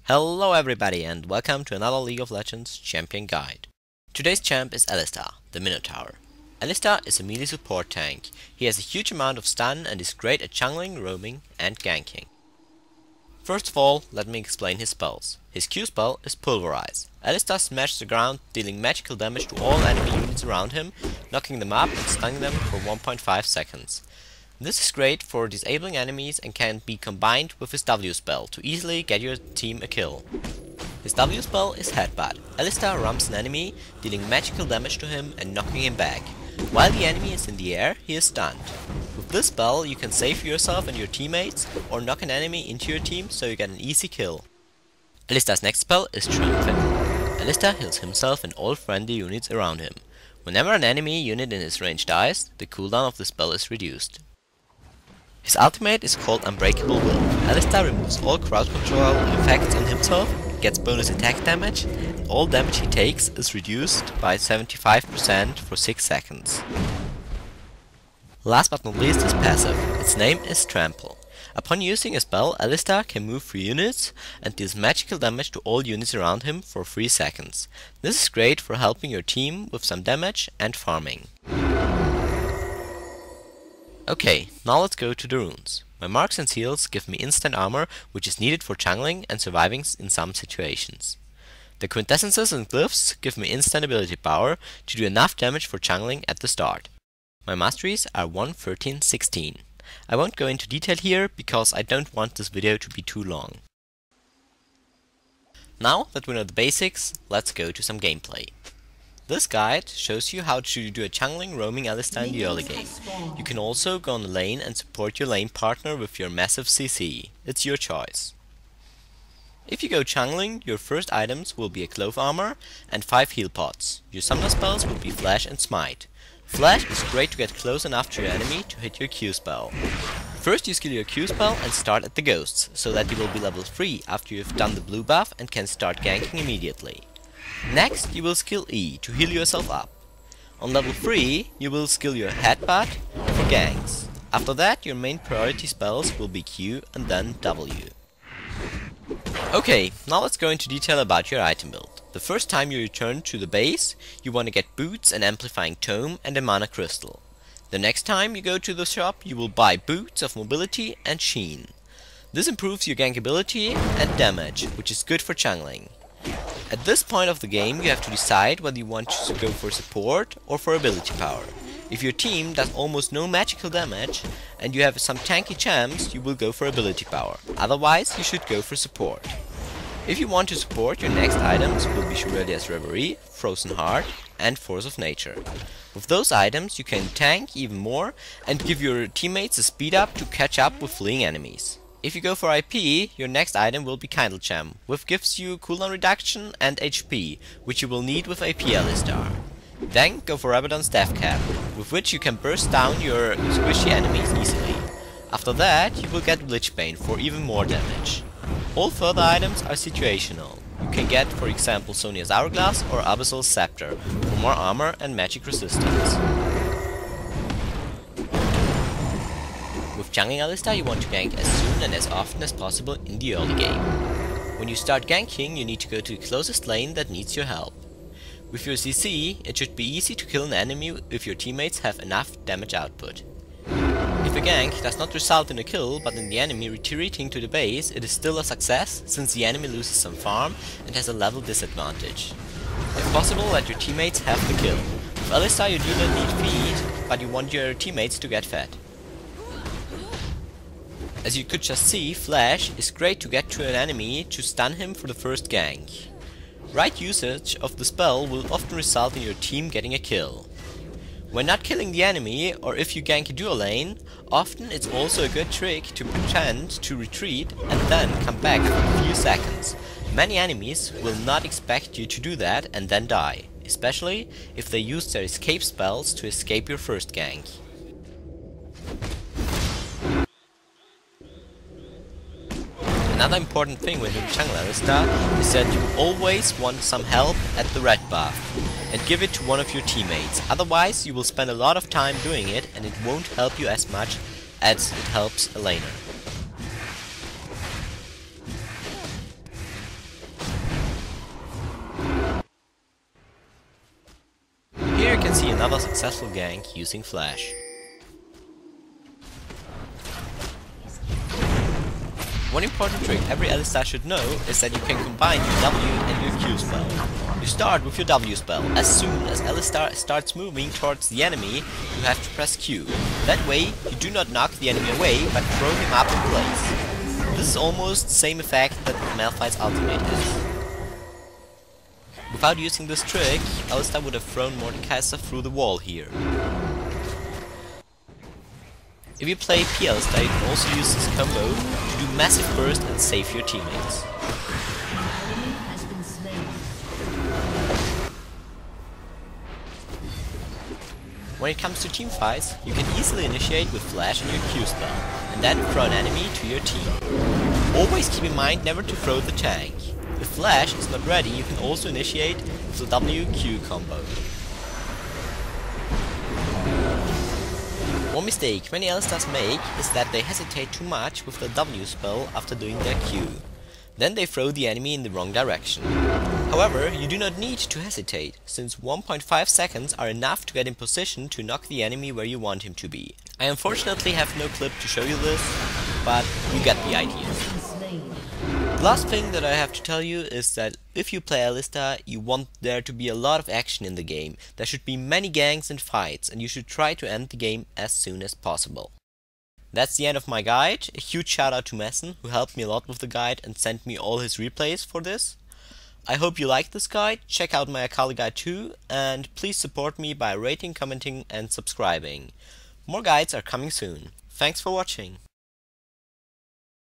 Hello everybody and welcome to another League of Legends champion guide. Today's champ is Alistar, the Minotaur. Alistar is a melee support tank. He has a huge amount of stun and is great at jungling, roaming and ganking. First of all, let me explain his spells. His Q spell is Pulverize. Alistar smashes the ground, dealing magical damage to all enemy units around him, knocking them up and stunning them for 1.5 seconds. This is great for disabling enemies and can be combined with his W spell to easily get your team a kill. His W spell is Headbutt. Alistar ramps an enemy, dealing magical damage to him and knocking him back. While the enemy is in the air, he is stunned. With this spell you can save yourself and your teammates, or knock an enemy into your team so you get an easy kill. Alistar's next spell is Triomphant. Alistar heals himself and all friendly units around him. Whenever an enemy unit in his range dies, the cooldown of the spell is reduced. His ultimate is called Unbreakable Will. Alistar removes all crowd control effects on himself, gets bonus attack damage, and all damage he takes is reduced by 75% for 6 seconds. Last but not least his passive. Its name is Trample. Upon using a spell, Alistar can move 3 units and deals magical damage to all units around him for 3 seconds. This is great for helping your team with some damage and farming. Okay, now let's go to the runes. My marks and seals give me instant armor, which is needed for jungling and surviving in some situations. The quintessences and glyphs give me instant ability power to do enough damage for jungling at the start. My masteries are 1, 13, 16. I won't go into detail here because I don't want this video to be too long. Now that we know the basics, let's go to some gameplay. This guide shows you how to do a jungling roaming Alistar in the early game. You can also go on the lane and support your lane partner with your massive CC. It's your choice. If you go jungling, your first items will be a clove armor and 5 heal pots. Your summoner spells will be Flash and Smite. Flash is great to get close enough to your enemy to hit your Q spell. First you skill your Q spell and start at the ghosts, so that you will be level 3 after you have done the blue buff and can start ganking immediately. Next, you will skill E to heal yourself up. On level 3, you will skill your Headbutt for ganks. After that, your main priority spells will be Q and then W. Okay, now let's go into detail about your item build. The first time you return to the base, you want to get boots, an amplifying tome and a mana crystal. The next time you go to the shop, you will buy boots of mobility and sheen. This improves your gank ability and damage, which is good for jungling. At this point of the game you have to decide whether you want to go for support or for ability power. If your team does almost no magical damage and you have some tanky champs, you will go for ability power. Otherwise you should go for support. If you want to support, your next items will be Shurelia's Reverie, Frozen Heart and Force of Nature. With those items you can tank even more and give your teammates a speed up to catch up with fleeing enemies. If you go for IP, your next item will be Kindle Gem, which gives you cooldown reduction and HP, which you will need with AP Alistar. Then go for Rabadon's Death Cap, with which you can burst down your squishy enemies easily. After that, you will get Lichbane for even more damage. All further items are situational. You can get, for example, Sonia's Hourglass or Abyssal's Scepter for more armor and magic resistance. With jungling Alistar you want to gank as soon and as often as possible in the early game. When you start ganking you need to go to the closest lane that needs your help. With your CC it should be easy to kill an enemy if your teammates have enough damage output. If a gank does not result in a kill but in the enemy retreating to the base, it is still a success since the enemy loses some farm and has a level disadvantage. If possible, let your teammates have the kill. With Alistar you do not need feed, but you want your teammates to get fed. As you could just see, Flash is great to get to an enemy to stun him for the first gank. Right usage of the spell will often result in your team getting a kill. When not killing the enemy, or if you gank a dual lane, often it's also a good trick to pretend to retreat and then come back for a few seconds. Many enemies will not expect you to do that and then die, especially if they use their escape spells to escape your first gank. Another important thing when doing jungle Alistar is that you always want some help at the red buff and give it to one of your teammates, otherwise you will spend a lot of time doing it and it won't help you as much as it helps a laner. you can see another successful gank using flash. One important trick every Alistar should know is that you can combine your W and your Q spell. You start with your W spell. As soon as Alistar starts moving towards the enemy, you have to press Q. That way, you do not knock the enemy away, but throw him up in place. This is almost the same effect that Malphite's ultimate is. Without using this trick, Alistar would have thrown Mordekaiser through the wall here. If you play Alistar, you can also use this combo to do massive burst and save your teammates. When it comes to team fights, you can easily initiate with flash and your Q spell, and then throw an enemy to your team. Always keep in mind never to throw the tank. If flash is not ready, you can also initiate with the W-Q combo. One mistake many Alistars make is that they hesitate too much with the W spell after doing their Q. Then they throw the enemy in the wrong direction. However, you do not need to hesitate, since 1.5 seconds are enough to get in position to knock the enemy where you want him to be. I unfortunately have no clip to show you this, but you get the idea. The last thing that I have to tell you is that if you play Alistar, you want there to be a lot of action in the game. There should be many ganks and fights, and you should try to end the game as soon as possible. That's the end of my guide. A huge shout out to Messen, who helped me a lot with the guide and sent me all his replays for this. I hope you liked this guide, check out my Akali guide too, and please support me by rating, commenting and subscribing. More guides are coming soon. Thanks for watching.